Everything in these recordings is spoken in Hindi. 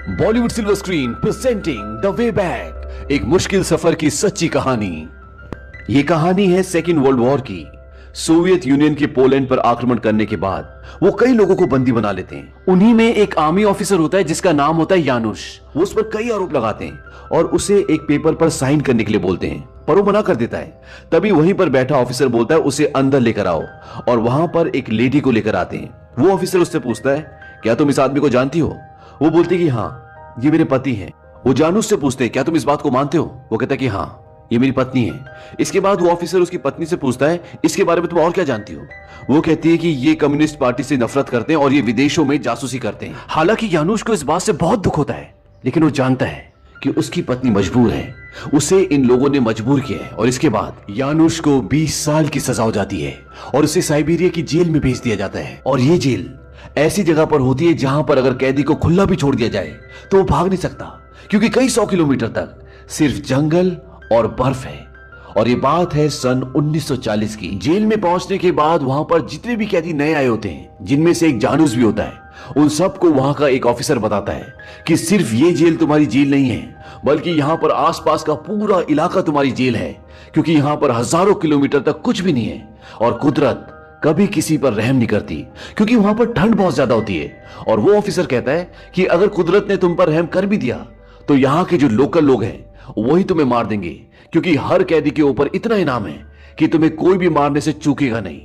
Bollywood silver screen presenting the way back, एक मुश्किल सफर की सच्ची कहानी। ये कहानी है सेकेंड वर्ल्ड वॉर की। सोवियत यूनियन के पोलैंड पर आक्रमण करने के बाद वो कई लोगों को बंदी बना लेते हैं। उन्हीं में एक आर्मी ऑफिसर होता है जिसका नाम होता है यानुश। वो उस पर कई आरोप लगाते हैं और उसे एक पेपर पर साइन करने के लिए बोलते हैं, पर वो मना कर देता है। तभी वहीं पर बैठा ऑफिसर बोलता है उसे अंदर लेकर आओ, और वहां पर एक लेडी को लेकर आते हैं। वो ऑफिसर उससे पूछता है, क्या तुम इस आदमी को जानती हो? वो बोलती है कि हाँ, ये मेरे पति हैं। वो यानुश से पूछते हैं, क्या तुम इस बात को मानते हो? वो कहता है कि हाँ, ये मेरी पत्नी है। इसके बाद वो ऑफिसर उसकी पत्नी से पूछता है, इसके बारे में तुम और क्या जानती हो? वो कहती है कि ये कम्युनिस्ट पार्टी से नफरत करते हैं और ये विदेशों में जासूसी करते हैं। हालांकि यानुश को इस बात से बहुत दुख होता है, लेकिन वो जानता है कि उसकी पत्नी मजबूर है, उसे इन लोगों ने मजबूर किया है। और इसके बाद यानुश को 20 साल की सजा हो जाती है और उसे साइबेरिया की जेल में भेज दिया जाता है। और ये जेल ऐसी जगह पर होती है जहां पर अगर कैदी को खुला भी छोड़ दिया जाए तो वो भाग नहीं सकता, क्योंकि कई 100 किलोमीटर तक सिर्फ जंगल और बर्फ है। और ये बात है सन 1940 की। जेल में पहुंचने के बाद वहां पर जितने भी कैदी नए आए होते हैं, जिनमें से एक जानूस भी होता है, उन सबको वहां का एक ऑफिसर बताता है कि सिर्फ ये जेल तुम्हारी जेल नहीं है, बल्कि यहां पर आसपास का पूरा इलाका तुम्हारी जेल है, क्योंकि यहां पर हजारों किलोमीटर तक कुछ भी नहीं है और कुदरत कभी किसी पर रहम नहीं करती, क्योंकि वहां पर ठंड बहुत ज्यादा होती है। और वो ऑफिसर कहता है कि अगर कुदरत ने तुम पर रहम कर भी दिया तो यहाँ के जो लोकल लोग हैं वही तुम्हें मार देंगे, क्योंकि हर कैदी के ऊपर इतना इनाम है कि तुम्हें कोई भी मारने से चूकेगा नहीं।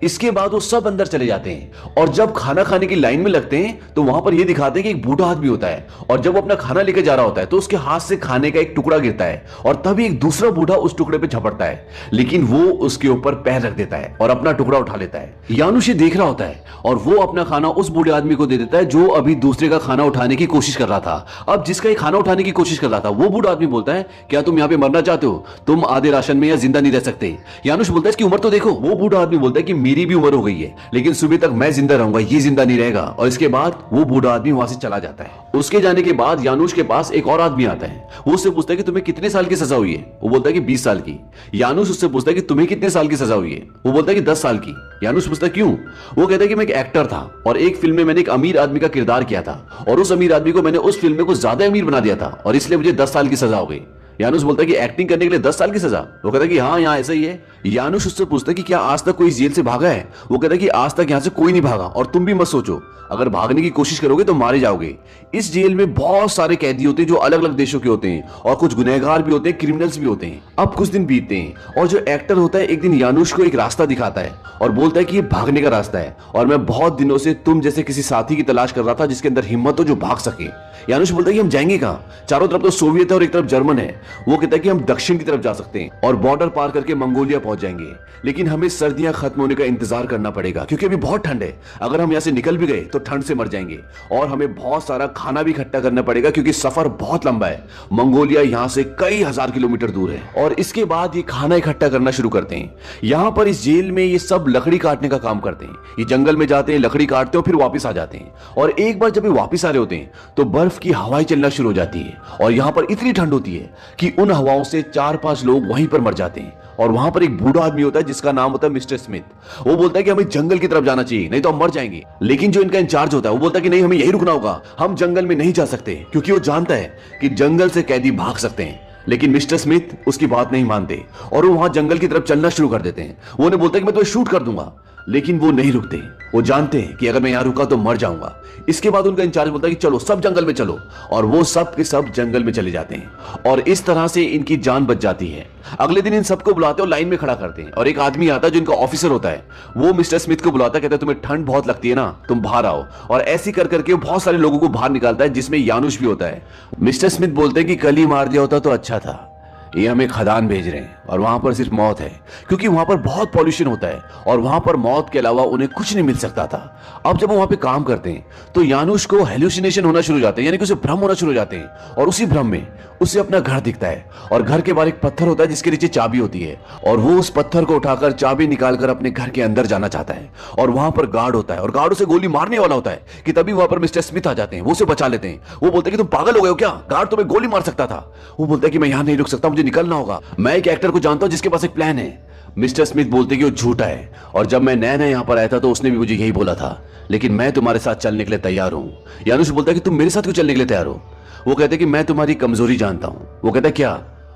इसके बाद वो सब अंदर चले जाते हैं और जब खाना खाने की लाइन में लगते हैं तो वहां पर ये दिखाते हैं कि एक बूढ़ा आदमी होता है, और जब वो अपना खाना लेके जा रहा होता है तो उसके हाथ से खाने का एक टुकड़ा गिरता है और तभी एक दूसरा बूढ़ा उस टुकड़े पे झपटता है, लेकिन वो उसके ऊपर पैर रख देता है और अपना टुकड़ा उठा लेता है। यानुश ये देख रहा होता है और वो अपना खाना उस बूढ़े आदमी को दे देता है जो अभी दूसरे का खाना उठाने की कोशिश कर रहा था। अब जिसका ये खाना उठाने की कोशिश कर रहा था वो बूढ़ा आदमी बोलता है, क्या तुम यहाँ पे मरना चाहते हो? तुम आधे राशन में या जिंदा नहीं रह सकते। यानुश बोलता है, इसकी उम्र तो देखो। वो बूढ़ा आदमी बोलता है कि मेरी भी उम्र हो गई है, लेकिन सुबह तक मैं जिंदा रहूंगा, ये जिंदा नहीं रहेगा। और इसके बाद वो बूढ़ा आदमी वहां से चला जाता है। उसके जाने के बाद यानुश के पास एक और आदमी आता है। वो उससे पूछता है कि तुम्हें कितने साल की सजा हुई है? वो बोलता है कि 20 साल की। यानुश उससे पूछता है कि तुम्हें कितने साल की सजा हुई है? वो बोलता है कि 10 साल की। यानुश पूछता है क्यों? वो कहता है कि मैं एक एक्टर था और एक फिल्म में मैंने एक अमीर आदमी का किरदार किया था, और उस अमीर आदमी को मैंने उस फिल्म में कुछ ज्यादा अमीर बना दिया था, और इसलिए मुझे 10 साल की सजा हो गई। यानुश बोलता है कि एक्टिंग करने के लिए 10 साल की सजा? वो कहता है कि हाँ, यहाँ ऐसा ही है। यानुश उससे पूछता है कि क्या आज तक कोई जेल से भागा है? वो कहता है कि आज तक यहाँ से कोई नहीं भागा, और तुम भी मत सोचो, अगर भागने की कोशिश करोगे तो मारे जाओगे। इस जेल में बहुत सारे कैदी होते हैं जो अलग अलग देशों के होते हैं, और कुछ गुनहगार भी होते हैं, क्रिमिनल्स भी होते हैं। अब कुछ दिन बीतते हैं और जो एक्टर होता है एक दिन यानुश को एक रास्ता दिखाता है और बोलता है कि ये भागने का रास्ता है, और मैं बहुत दिनों से तुम जैसे किसी साथी की तलाश कर रहा था जिसके अंदर हिम्मत हो, जो भाग सके। यानुश बोलता है कि हम जाएंगे कहाँ? चारों तरफ तो सोवियत है और एक तरफ जर्मन है। वो कहता है कि हम दक्षिण की तरफ जा सकते हैं और बॉर्डर पार करके मंगोलिया पहुंच जाएंगे, लेकिन हमें सर्दियां खत्म होने का इंतजार करना पड़ेगा, क्योंकि अभी बहुत ठंड है। अगर हम यहाँ से निकल भी गए तो ठंड से मर जाएंगे, और हमें बहुत सारा खाना भी इकट्ठा करना पड़ेगा, क्योंकि सफर बहुत लंबा है। मंगोलिया यहाँ से कई हजार किलोमीटर दूर है। और इसके बाद ये खाना इकट्ठा करना शुरू करते हैं। यहाँ पर इस जेल में ये सब लकड़ी काटने का काम करते हैं। ये जंगल में जाते हैं, लकड़ी काटते हैं, फिर वापस आ जाते हैं। और एक बार जब ये वापस आ रहे होते हैं तो बर्फ की हवाएं चलना शुरू हो जाती है, और यहाँ पर इतनी ठंड होती है कि उन हवाओं से 4-5 लोग वहीं पर मर जाते हैं। और वहां पर एक बूढ़ा आदमी होता है जिसका नाम होता है मिस्टर स्मिथ। वो बोलता है कि हमें जंगल की तरफ जाना चाहिए, नहीं तो हम मर जाएंगे। लेकिन जो इनका इंचार्ज होता है वो बोलता है कि नहीं, हमें यही रुकना होगा, हम जंगल में नहीं जा सकते, क्योंकि वो जानता है कि जंगल से कैदी भाग सकते हैं। लेकिन मिस्टर स्मिथ उसकी बात नहीं मानते और वो वहां जंगल की तरफ चलना शुरू कर देते हैं। वो उन्हें बोलता है कि मैं तुम्हें शूट कर दूंगा, लेकिन वो नहीं रुकते। वो जानते हैं कि अगर मैं यहां रुका तो मर जाऊंगा। इसके बाद उनका इंचार्ज बोलता है कि चलो सब जंगल में चलो, और वो सब के सब जंगल में चले जाते हैं, और इस तरह से इनकी जान बच जाती है। अगले दिन इन सबको बुलाते और लाइन में खड़ा करते हैं, और एक आदमी आता है जो इनका ऑफिसर होता है। वो मिस्टर स्मिथ को बुलाता है, कहता है तुम्हें ठंड बहुत लगती है ना, तुम बाहर आओ। और ऐसी कर करके बहुत सारे लोगों को बाहर निकालता है, जिसमें यानुश भी होता है। मिस्टर स्मिथ बोलते हैं कि कल ही मार दिया होता तो अच्छा था, ये हमें खदान भेज रहे हैं और वहां पर सिर्फ मौत है, क्योंकि वहां पर बहुत पॉल्यूशन होता है और वहां पर मौत के अलावा उन्हें कुछ नहीं मिल सकता था। अब जब वो वहां पे काम करते हैं तो यानुश को हेलुसिनेशन होना शुरू हो जाते हैं, यानी कि उसे भ्रम होना शुरू हो जाते हैं, और उसी भ्रम में उसे अपना घर दिखता है, और घर के बाहर एक पत्थर होता है जिसके नीचे चाबी होती है, और वो उस पत्थर को उठाकर चाबी निकालकर अपने घर के अंदर जाना चाहता है। और वहां पर गार्ड होता है और गार्ड उसे गोली मारने वाला होता है कि तभी वहां पर मिस्टर स्मिथ आ जाते हैं। वो उसे बचा लेते हैं। वो बोलते हैं कि तुम पागल हो गए हो क्या, गार्ड तुम्हें गोली मार सकता था। वो बोलता है कि मैं यहां नहीं रुक सकता, मुझे निकलना होगा। मैं एक एक्टर को जानता हूं जिसके पास एक प्लान है। मिस्टर स्मिथ बोलते कि वो झूठा है, और जब मैं नया नया यहाँ पर आया था तो उसने भी मुझे यही बोला था, लेकिन मैं तुम्हारे साथ चलने के लिए तैयार हूँ। यानुश बोलता है कि तुम मेरे साथ क्यों चलने के लिए तैयार हो? वो कहते कि मैं तुम्हारी कमजोरी जानता हूँ। वो कहता है क्या?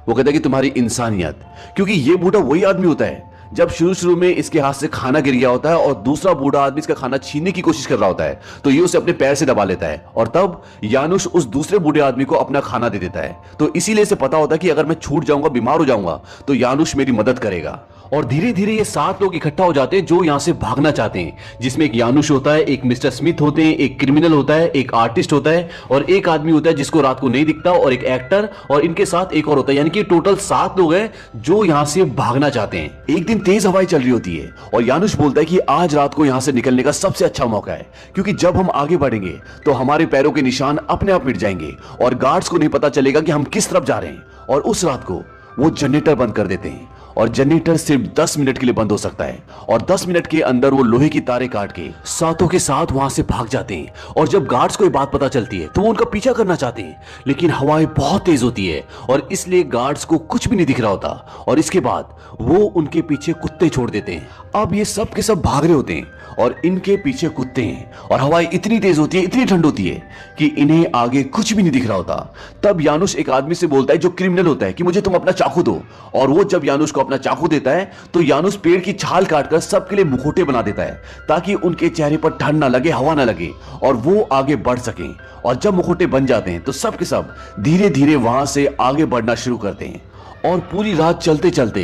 वो कहता है कि तुम्हारी इंसानियत, क्योंकि ये बूढ़ा वही आदमी होता है जब शुरू शुरू में इसके हाथ से खाना गिर गया होता है और दूसरा बूढ़ा आदमी इसका खाना छीनने की कोशिश कर रहा होता है, तो ये उसे अपने पैर से दबा लेता है और तब यानुश उस दूसरे बूढ़े आदमी को अपना खाना दे देता है। तो इसीलिए इसे पता होता है कि अगर मैं छूट जाऊंगा, बीमार हो जाऊंगा, तो यानुश मेरी मदद करेगा। और धीरे धीरे ये 7 लोग इकट्ठा हो जाते हैं जो यहां से भागना चाहते हैं, जिसमें एक यानुश होता है, एक मिस्टर स्मिथ होते हैं, एक क्रिमिनल होता है, एक आर्टिस्ट होता है और एक आदमी होता है जिसको रात को नहीं दिखता, और एक एक्टर, और इनके साथ एक और होता है। यानी कि टोटल 7 लोग हैं जो यहां से भागना चाहते हैं। एक दिन तेज हवाएं चल रही होती है और यानुश बोलता है कि आज रात को यहां से निकलने का सबसे अच्छा मौका है, क्योंकि जब हम आगे बढ़ेंगे तो हमारे पैरों के निशान अपने आप मिट जाएंगे और गार्ड्स को नहीं पता चलेगा कि हम किस तरफ जा रहे हैं। और उस रात को वो जनरेटर बंद कर देते हैं और जनरेटर सिर्फ 10 मिनट के लिए बंद हो सकता है, और 10 मिनट के अंदर वो लोहे की तारें काट के सातों के साथ वहां से भाग जाते हैं। और जब गार्ड्स को ये बात पता चलती है तो वो उनका पीछा करना चाहते हैं, लेकिन हवाएं बहुत तेज होती है और इसलिए गार्ड्स को कुछ भी नहीं दिख रहा होता, और इसके बाद वो उनके पीछे कुत्ते छोड़ देते हैं। अब ये सब के सब भाग रहे होते हैं और इनके पीछे कुत्ते हैं, और हवाएं इतनी तेज होती है, इतनी ठंड होती है कि इन्हें आगे कुछ भी नहीं दिख रहा होता। तब यानुश एक आदमी से बोलता है जो क्रिमिनल होता है कि मुझे तुम अपना चाकू दो, और वो जब यानुश को अपना चाकू देता है तो यानुश पेड़ की छाल काटकर सबके लिए मुखौटे बना देता है, ताकि उनके चेहरे पर ठंड ना लगे, हवा ना लगे और वो आगे बढ़ सकें। और जब मुखौटे बन जाते हैं तो सब के सब धीरे धीरे वहां से आगे बढ़ना शुरू करते हैं। और पूरी रात चलते चलते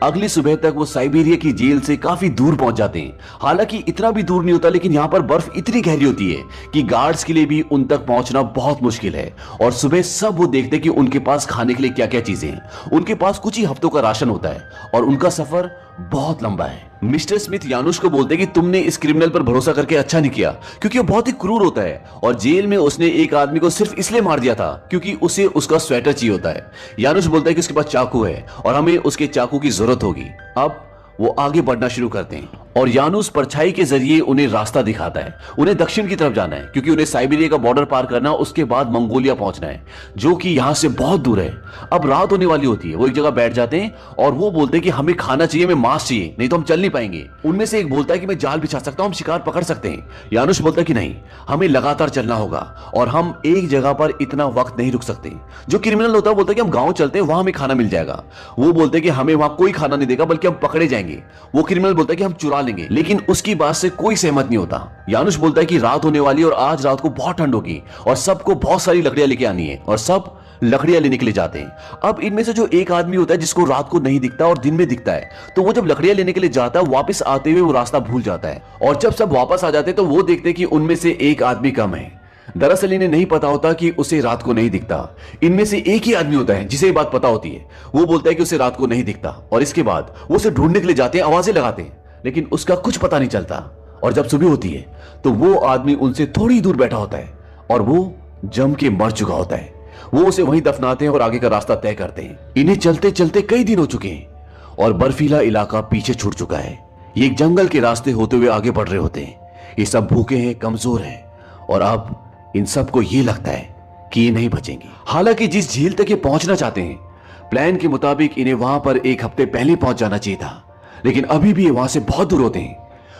अगली सुबह तक वो साइबेरिया की जेल से काफी दूर पहुंच जाते हैं। हालांकि इतना भी दूर नहीं होता, लेकिन यहाँ पर बर्फ इतनी गहरी होती है कि गार्ड्स के लिए भी उन तक पहुंचना बहुत मुश्किल है। और सुबह सब वो देखते हैं कि उनके पास खाने के लिए क्या क्या चीजें हैं। उनके पास कुछ ही हफ्तों का राशन होता है और उनका सफर बहुत लंबा है। मिस्टर स्मिथ यानुश को बोलते हैं कि तुमने इस क्रिमिनल पर भरोसा करके अच्छा नहीं किया, क्योंकि वो बहुत ही क्रूर होता है और जेल में उसने एक आदमी को सिर्फ इसलिए मार दिया था क्योंकि उसे उसका स्वेटर चाहिए होता है। यानुश बोलता है कि उसके पास चाकू है और हमें उसके चाकू की जरूरत होगी। अब वो आगे बढ़ना शुरू करते हैं और यानुश परछाई के जरिए उन्हें रास्ता दिखाता है। उन्हें दक्षिण की तरफ जाना है क्योंकि उन्हें साइबेरिया का बॉर्डर पार करना, उसके बाद मंगोलिया पहुंचना है, जो कि यहां से बहुत दूर है। अब रात होने वाली होती है, वो एक जगह बैठ जाते हैं और वो बोलते हैं कि हमें खाना चाहिए, हमें मांस चाहिए, नहीं तो हम चल नहीं पाएंगे। उनमें से एक बोलता है कि मैं जाल बिछा सकता हूं, हम शिकार पकड़ सकते हैं। यानुश बोलता है कि नहीं, हमें लगातार चलना होगा और हम एक जगह पर इतना वक्त नहीं रुक सकते। जो क्रिमिनल होता है बोलता है कि हम गांव चलते हैं, वहां हमें खाना मिल जाएगा। वो बोलते हैं कि हमें वहां कोई खाना नहीं देगा, बल्कि हम पकड़े जाएंगे। वो क्रिमिनल बोलता है कि हम चुरा लेंगे, लेकिन उसकी बात से कोई सहमत नहीं होता। यानुश बोलता है कि रात होने वाली और आज रात को बहुत ठंड होगी और सबको बहुत सारी लकड़ियां लेके आनी है, और सब लकड़ियां लेने के लिए जाते हैं। अब इनमें से जो एक आदमी होता है जिसको रात को नहीं दिखता और दिन में दिखता है, तो वो जब लकड़ियां लेने के लिए जाता है, वापस आते हुए वो रास्ता भूल जाता है। और जब सब वापस आ जाते हैं तो वो देखते हैं कि उनमें से एक आदमी कम है। दरअसल इन्हें नहीं पता होता कि उसे रात को नहीं दिखता। इनमें से एक ही आदमी होता है जिसे ये बात पता होती है। वो बोलता है कि उसे रात को नहीं दिखता और इसके बाद वो उसे ढूंढने के लिए जाते हैं, आवाजें लगाते हैं, लेकिन उसका कुछ पता नहीं चलता। और जब सुबह होती है तो वो आदमी उनसे थोड़ी दूर बैठा होता है और वो जम के मर चुका होता है। वो उसे वहीं दफनाते हैं और आगे का रास्ता तय करते हैं। इन्हें चलते चलते कई दिन हो चुके हैं और बर्फीला इलाका पीछे छूट चुका है। ये एक जंगल के रास्ते होते हुए आगे बढ़ रहे होते हैं। ये सब भूखे हैं, कमजोर हैं और अब इन सबको ये लगता है कि ये नहीं बचेंगे। हालांकि जिस झील तक ये पहुंचना चाहते हैं, प्लान के मुताबिक इन्हें वहां पर एक हफ्ते पहले पहुंच जाना चाहिए था, लेकिन अभी भी ये वहां से बहुत दूर होते हैं।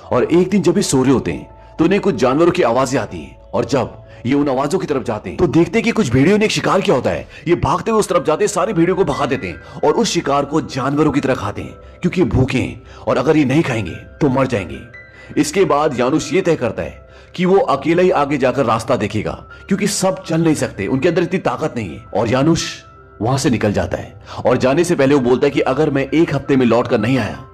और एक दिन जब ये सो रहे होते हैं तो उन्हें कुछ जानवरों की आवाजें आती हैं, और जब ये उन आवाजों की तरफ जाते हैं तो देखते हैं कि कुछ भेड़ियों ने एक शिकार किया होता है। ये भागते हुए उस तरफ जाते हैं, सारी भेड़ियों को भगा देते हैं और उस शिकार को जानवरों की तरह खाते हैं, क्योंकि ये भूखे हैं और अगर ये नहीं खाएंगे तो मर जाएंगे। इसके बाद यानुश ये तय करता है कि वो अकेला ही आगे जाकर रास्ता देखेगा, क्योंकि सब चल नहीं सकते, उनके अंदर इतनी ताकत नहीं है। और यानुश वहां से निकल जाता है और जाने से पहले वो बोलता है कि अगर मैं एक हफ्ते में लौट कर नहीं आया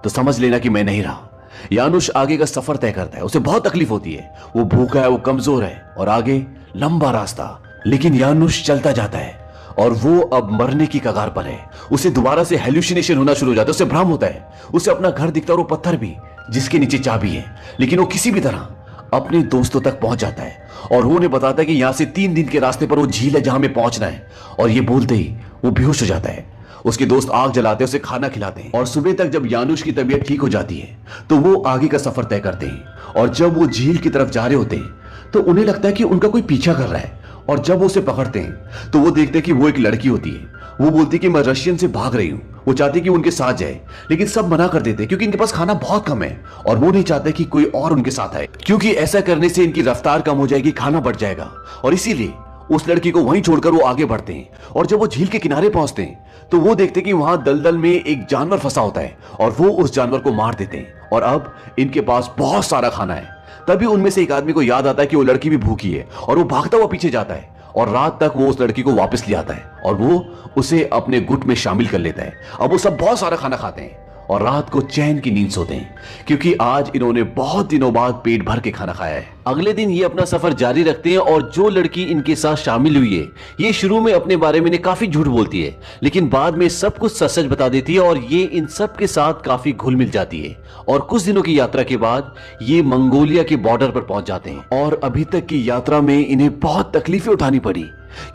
तो समझ लेना कि मैं नहीं रहा। यानुश आगे का सफर तय करता है। उसे बहुत तकलीफ होती है, वो भूखा है, वो कमजोर है और आगे लंबा रास्ता, लेकिन यानुश चलता जाता है और वो अब मरने की कगार पर है। उसे दोबारा से हेल्यूसिनेशन होना शुरू हो जाता है, उसे भ्रम होता है। उसे अपना घर दिखता है और वो पत्थर भी जिसके नीचे चाबी है, लेकिन वो किसी भी तरह अपने दोस्तों तक पहुंच जाता है और वो उन्हें बताता है कि यहां से 3 दिन के रास्ते पर वो झील है जहां में पहुंचना है। और ये बोलते ही वो बेहोश हो जाता है। उसके दोस्त आग जलाते हैं, उसे खाना खिलाते हैं और सुबह तक जब यानुश की तबीयत ठीक हो जाती है तो वो आगे का सफर तय करते हैं। और जब वो झील की तरफ जा रहे होते हैं तो उन्हें लगता है कि उनका कोई पीछा कर रहा है, और जब वो उसे पकड़ते हैं तो वो देखते हैं कि वो एक लड़की होती है। वो बोलती कि मैं रशियन से भाग रही हूँ। वो चाहती कि वो उनके साथ जाए, लेकिन सब मना कर देते क्योंकि इनके पास खाना बहुत कम है और वो नहीं चाहते कि कोई और उनके साथ आए, क्योंकि ऐसा करने से इनकी रफ्तार कम हो जाएगी, खाना बढ़ जाएगा। और इसीलिए उस लड़की को वहीं छोड़कर वो आगे बढ़ते हैं। और जब वो झील के किनारे पहुंचते हैं तो वो देखते कि वहां दलदल में एक जानवर फंसा होता है और वो उस जानवर को मार देते हैं। और अब इनके पास बहुत सारा खाना है। तभी उनमें से एक आदमी को याद आता है कि वो लड़की भी भूखी है और वो भागता हुआ पीछे जाता है और रात तक वो उस लड़की को वापस ले आता है और वो उसे अपने गुट में शामिल कर लेता है। अब वो सब बहुत सारा खाना खाते हैं और रात को चैन की नींद सोते हैं, क्योंकि आज इन्होंने बहुत दिनों बाद पेट भर के खाना खाया है। अगले दिन ये अपना सफर जारी रखते हैं और जो लड़की इनके साथ शामिल हुई है ये शुरू में अपने बारे में काफी झूठ बोलती है, लेकिन बाद में सब कुछ सच सच बता देती है और ये इन सब के साथ काफी घुल मिल जाती है। और कुछ दिनों की यात्रा के बाद ये मंगोलिया के बॉर्डर पर पहुंच जाते हैं। और अभी तक की यात्रा में इन्हें बहुत तकलीफें उठानी पड़ी,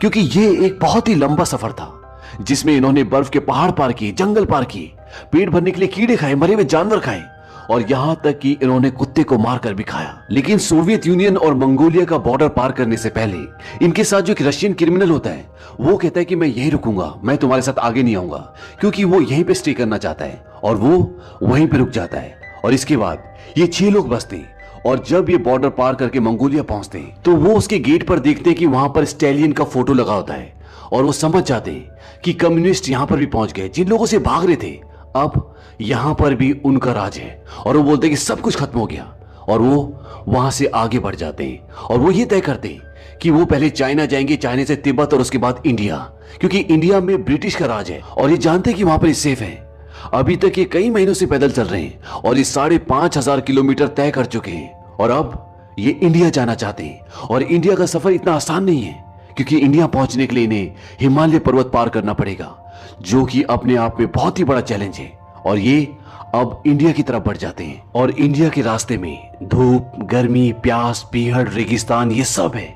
क्योंकि ये एक बहुत ही लंबा सफर था जिसमें इन्होंने बर्फ के पहाड़ पार किए, जंगल पार किए, पेट भरने के लिए कीड़े खाए, मरे हुए जानवर खाए और यहां तक कि इन्होंने कुत्ते को मारकर भी खाया। लेकिन सोवियत यूनियन और मंगोलिया का बॉर्डर पार करने से पहले इनके साथ जो एक रशियन क्रिमिनल होता है वो कहता है कि मैं यहीं रुकूंगा, मैं तुम्हारे साथ आगे नहीं आऊंगा, क्योंकि वो यहीं पे स्टे करना चाहता है। और वो वहीं पे रुक जाता है और इसके बाद ये 6 लोग बसते हैं। और जब ये बॉर्डर पार करके मंगोलिया पहुंचते हैं तो वो उसके गेट पर देखते हैं कि वहां पर स्टैलियन का फोटो लगा होता है और वो समझ जाते हैं कि कम्युनिस्ट यहां पर भी पहुंच गए, जिन लोगों से भाग रहे थे अब यहां पर भी उनका राज है। और वो बोलते हैं कि सब कुछ खत्म हो गया और वो वहां से आगे बढ़ जाते हैं और वो ये तय करते हैं कि वो पहले चाइना जाएंगे, चाइना से तिब्बत और उसके बाद इंडिया, क्योंकि इंडिया में ब्रिटिश का राज है और ये जानते हैं कि वहां पर ये सेफ है। अभी तक ये कई महीनों से पैदल चल रहे हैं और ये 5,500 किलोमीटर तय कर चुके हैं और अब ये इंडिया जाना चाहते हैं। और इंडिया का सफर इतना आसान नहीं है, क्योंकि इंडिया पहुंचने के लिए इन्हें हिमालय पर्वत पार करना पड़ेगा, जो कि अपने आप में बहुत ही बड़ा चैलेंज है। और ये अब इंडिया की तरफ बढ़ जाते हैं और इंडिया के रास्ते में धूप, गर्मी, प्यास, पीहड़, रेगिस्तान ये सब है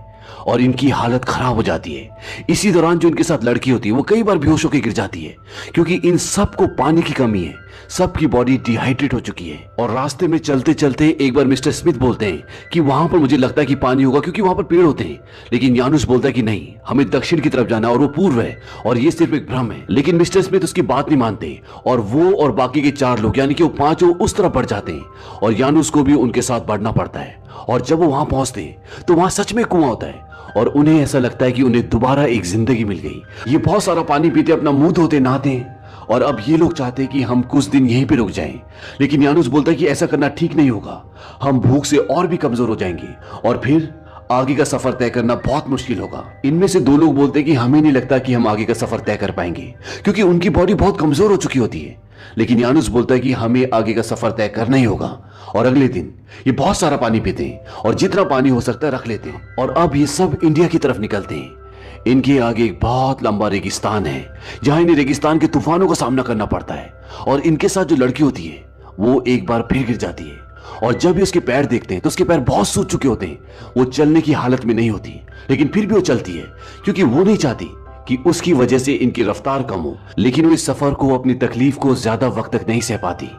और इनकी हालत खराब हो जाती है। इसी दौरान जो इनके साथ लड़की होती है वो कई बार बेहोश होकर गिर जाती है, क्योंकि इन सबको पानी की कमी है, सबकी बॉडी डिहाइड्रेट हो चुकी है। और रास्ते में चलते चलते एक बार मिस्टर स्मिथ बोलते हैं कि वहां पर मुझे लगता है कि पानी होगा, क्योंकि वहां पर पेड़ होते हैं। लेकिन यानुस बोलता है कि नहीं, हमें दक्षिण की तरफ जाना और वो पूर्व है और ये सिर्फ एक भ्रम है। लेकिन मिस्टर स्मिथ उसकी बात नहीं मानते और वो और बाकी के 4 लोग यानी कि वो 5 उस तरफ बढ़ जाते हैं और यानुस को भी उनके साथ बढ़ना पड़ता है। और जब वो वहां पहुंचते हैं तो वहां सच में कुआं होता है और उन्हें ऐसा लगता है कि उन्हें दोबारा एक जिंदगी मिल गई। ये बहुत सारा पानी पीते, अपना मुंह धोते, नहाते हैं और अब ये लोग चाहते हैं कि हम कुछ दिन यहीं पे रुक जाएं। लेकिन यानुस बोलता है कि ऐसा करना ठीक नहीं होगा, हम भूख से और भी कमजोर हो जाएंगे और फिर आगे का सफर तय करना बहुत मुश्किल होगा। इनमें से 2 लोग बोलते हैं कि हमें नहीं लगता कि हम आगे का सफर तय कर पाएंगे, क्योंकि उनकी बॉडी बहुत कमजोर हो चुकी होती है। लेकिन यानुस बोलता है कि हमें आगे का सफर तय करना ही होगा। और अगले दिन ये बहुत सारा पानी पीते हैं और जितना पानी हो सकता है रख लेते हैं और अब ये सब इंडिया की तरफ निकलते हैं। इनके आगे एक बहुत लंबा रेगिस्तान है, जहां इन्हें रेगिस्तान के तूफानों का सामना करना पड़ता है। और इनके साथ जो लड़की होती है वो एक बार फिर गिर जाती है और जब भी उसके पैर देखते हैं तो उसके पैर बहुत सूज चुके होते हैं, वो चलने की हालत में नहीं होती, लेकिन फिर भी वो चलती है, क्योंकि वो नहीं चाहती कि उसकी वजह से इनकी रफ्तार कम हो। लेकिन वो इस सफर को, अपनी तकलीफ को ज्यादा वक्त तक नहीं सह पाती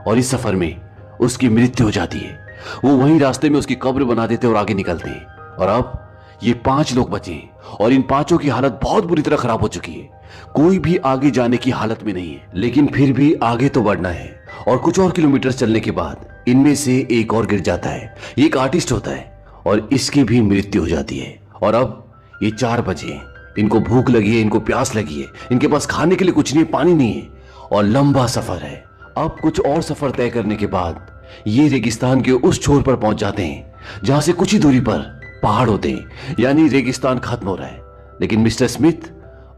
और इस सफर में उसकी मृत्यु हो जाती है। वो वहीं रास्ते में उसकी कब्र बना देते और आगे निकलते हैं। और अब ये 5 लोग बचे हैं और इन 5 की हालत बहुत बुरी तरह खराब हो चुकी है, कोई भी आगे जाने की हालत में नहीं है। लेकिन फिर भी आगे तो बढ़ना है और कुछ और किलोमीटर चलने के बाद इनमें से एक और गिर जाता है। ये एक आर्टिस्ट होता है और इसकी भी मृत्यु हो जाती है। और अब ये 4 बजे हैं, इनको भूख लगी है, इनको प्यास लगी है, इनके पास खाने के लिए कुछ नहीं, पानी नहीं है और लंबा सफर है। अब कुछ और सफर तय करने के बाद ये रेगिस्तान के उस छोर पर पहुंच जाते हैं जहां से कुछ ही दूरी पर पहाड़ होते हैं, यानी रेगिस्तान खत्म हो रहा है। लेकिन मिस्टर स्मिथ,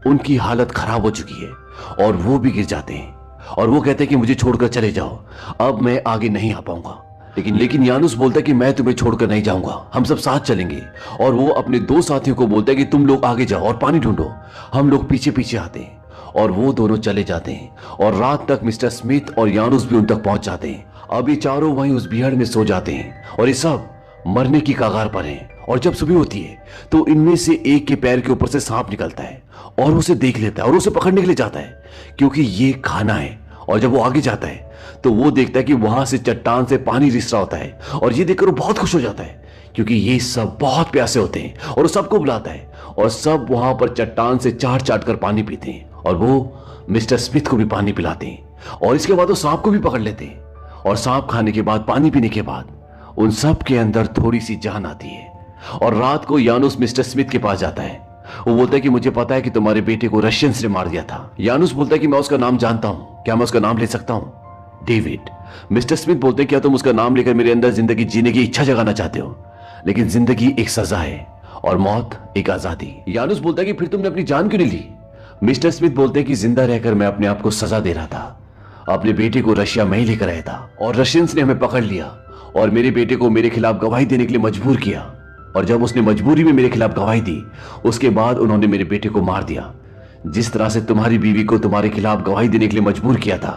उनकी हालत खराब हो चुकी है और वो भी गिर जाते हैं और वो कहते हैं कि मुझे छोड़कर चले जाओ, अब मैं आगे नहीं आ पाऊंगा। लेकिन यानुस बोलता है कि मैं तुम्हें छोड़कर नहीं जाऊंगा, हम सब साथ चलेंगे। और वो अपने 2 साथियों को बोलता है कि तुम लोग आगे जाओ और पानी ढूंढो, हम लोग पीछे पीछे आते हैं। और वो दोनों चले जाते हैं और रात तक मिस्टर स्मिथ और यानुस भी उन तक पहुंच जाते हैं। अब ये चारों वहीं उस बिहड़ में सो जाते हैं और ये सब मरने की कगार पर हैं। और जब सुबह होती है तो इनमें से एक के पैर के ऊपर से सांप निकलता है और उसे देख लेता है और उसे पकड़ने के लिए जाता है, क्योंकि ये खाना है। और जब वो आगे जाता है तो वो देखता है कि वहां से चट्टान से पानी रिस रहा होता है और ये देखकर वो बहुत खुश हो जाता है, क्योंकि ये सब बहुत प्यासे होते हैं। और वो सबको बुलाता है और सब वहां पर चट्टान से चाट चाट कर पानी पीते हैं और वो मिस्टर स्मिथ को भी पानी पिलाते हैं और इसके बाद वो सांप को भी पकड़ लेते हैं और सांप खाने के बाद, पानी पीने के बाद उन सब के अंदर थोड़ी सी जान आती है। और रात को यानुस मिस्टर स्मिथ के पास जाता है। वो बोलता है कि मुझे पता है कि तुम्हारे बेटे को रशियंस ने मार दिया था। यानुस बोलता है कि मैं उसका नाम जानता हूं, क्या मैं उसका नाम ले सकता हूं? डेविड। मिस्टर स्मिथ बोलते हैं क्या तुम उसका नाम लेकर मेरे अंदर जिंदगी जीने की इच्छा जगाना चाहते हो? लेकिन जिंदगी एक सजा है और मौत एक आजादी। यानुस बोलता है कि फिर तुमने अपनी जान क्यों नहीं ली? मिस्टर स्मिथ बोलते हैं कि जिंदा रहकर मैं अपने आप को सजा दे रहा था। अपने बेटे को रशिया में ही लेकर आया था और रशियंस ने हमें पकड़ लिया और मेरे बेटे को मेरे खिलाफ गवाही देने के लिए मजबूर किया। और जब उसने मजबूरी में मेरे खिलाफ गवाही दी, उसके बाद उन्होंने मेरे बेटे को मार दिया, जिस तरह से तुम्हारी बीवी को तुम्हारे खिलाफ गवाही देने के लिए मजबूर किया था।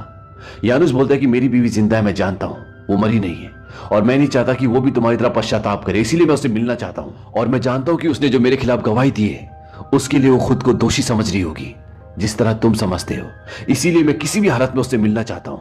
यानुस बोलता है कि मेरी बीवी जिंदा है, मैं जानता हूं, वो मरी नहीं है और मैं नहीं चाहता कि वो भी तुम्हारी तरह पश्चाताप करे, इसीलिए मैं उससे मिलना चाहता हूं। और मैं जानता हूं कि उसने जो मेरे खिलाफ गवाही दी है उसके लिए वो खुद को दोषी समझ रही होगी, जिस तरह तुम समझते हो। इसीलिए मैं किसी भी हालत में उससे मिलना चाहता हूं।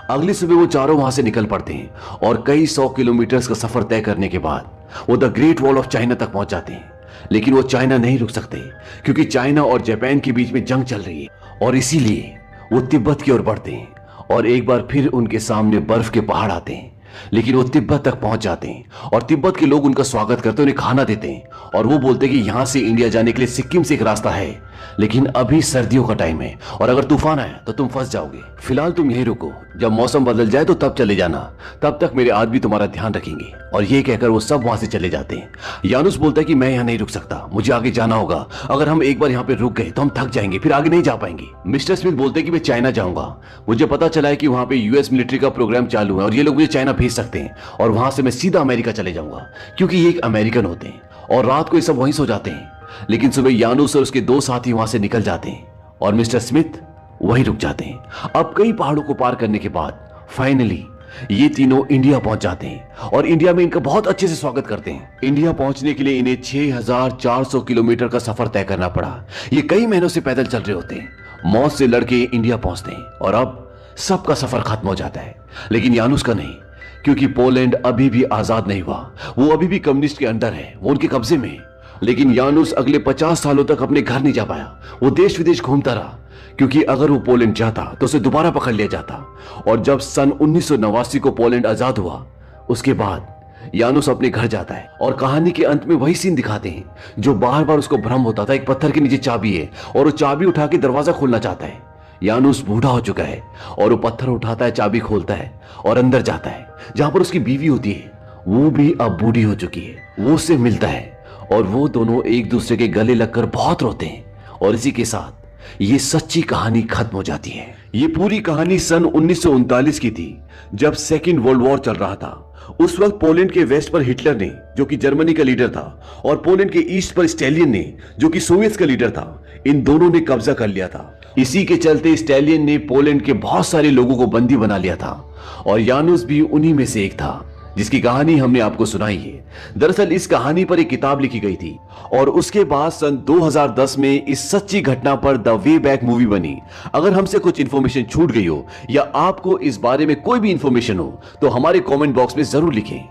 अगली सुबह वो चारों वहां से निकल पड़ते हैं और कई 100 किलोमीटर का सफर तय करने के बाद वो the great wall of China तक पहुंच जाते हैं। लेकिन वो चाइना नहीं रुक सकते क्योंकि चाइना और जापान के बीच में जंग चल रही है और इसीलिए वो तिब्बत की ओर बढ़ते हैं। और एक बार फिर उनके सामने बर्फ के पहाड़ आते हैं। लेकिन वो तिब्बत तक पहुंच जाते हैं और तिब्बत के लोग उनका स्वागत करते हैं, उन्हें खाना देते हैं और वो बोलते हैं कि यहां से इंडिया जाने के लिए सिक्किम से एक रास्ता है, लेकिन अभी सर्दियों का टाइम है और अगर तूफान आया तो तुम फंस जाओगे। फिलहाल तुम यहीं रुको, जब मौसम बदल जाए तो तब चले जाना, तब तक मेरे आदमी तुम्हारा ध्यान रखेंगे। और ये कहकर वो सब वहां से चले जाते हैं। यानुस बोलता है कि मैं यहाँ नहीं रुक सकता, मुझे आगे जाना होगा। अगर हम एक बार यहाँ पे रुक गए तो हम थक जाएंगे, फिर आगे नहीं जा पाएंगे। मिस्टर स्मिथ बोलते हैं कि मैं चाइना जाऊंगा, मुझे पता चला है कि वहां पे यूएस मिलिट्री का प्रोग्राम चालू है और ये लोग मुझे चाइना भेज सकते हैं और वहां से मैं सीधा अमेरिका चले जाऊंगा क्योंकि ये एक अमेरिकन होते हैं। और रात को ये सब वहीं सो जाते हैं। लेकिन सुबह यानुस और उसके 2 साथी वहां से निकल जाते हैं और मिस्टर स्मिथ वहीं रुक जाते हैं। अब कई पहाड़ों को पार करने के बाद फाइनली ये तीनों इंडिया पहुंच जाते हैं और इंडिया में इनका बहुत अच्छे से स्वागत करते हैं। इंडिया पहुंचने के लिए इन्हें 6400 किलोमीटर का सफर तय करना पड़ा। ये कई महीनों से पैदल चल रहे होते हैं। मौत से लड़के इंडिया पहुंचते हैं और अब सबका सफर खत्म हो जाता है, लेकिन यानुस का नहीं, क्योंकि पोलैंड अभी भी आजाद नहीं हुआ। वो अभी भी कम्युनिस्ट के अंडर है, वो उनके कब्जे में है। लेकिन यानुस अगले 50 सालों तक अपने घर नहीं जा पाया। वो देश विदेश घूमता रहा क्योंकि अगर वो पोलैंड जाता तो उसे दोबारा पकड़ लिया जाता। और जब सन 1989 को पोलैंड आजाद हुआ, उसके बाद यानुस अपने घर जाता है और कहानी के अंत में वही सीन दिखाते हैं जो बार बार उसको भ्रम होता था। एक पत्थर के नीचे चाबी है और वो चाबी उठा के दरवाजा खोलना चाहता है। यानुस बूढ़ा हो चुका है और वो पत्थर उठाता है, चाबी खोलता है और अंदर जाता है जहां पर उसकी बीवी होती है। वो भी अब बूढ़ी हो चुकी है। वो उससे मिलता है और वो दोनों एक दूसरे के गले लगकर बहुत रोते हैं और इसी के साथ ये सच्ची कहानी खत्म हो जाती है। ये पूरी कहानी सन 1939 की थी, जब सेकेंड वर्ल्ड वॉर चल रहा था। उस वक्त पोलैंड के वेस्ट पर हिटलर ने, जो कि जर्मनी का लीडर था, और पोलैंड के ईस्ट पर स्टैलियन ने, जो कि सोवियत का लीडर था, इन दोनों ने कब्जा कर लिया था। इसी के चलते स्टैलियन ने पोलैंड के बहुत सारे लोगों को बंदी बना लिया था और यानुस भी उन्हीं में से एक था, जिसकी कहानी हमने आपको सुनाई है। दरअसल इस कहानी पर एक किताब लिखी गई थी और उसके बाद सन 2010 में इस सच्ची घटना पर द वे बैक मूवी बनी। अगर हमसे कुछ इन्फॉर्मेशन छूट गई हो या आपको इस बारे में कोई भी इन्फॉर्मेशन हो तो हमारे कमेंट बॉक्स में जरूर लिखें।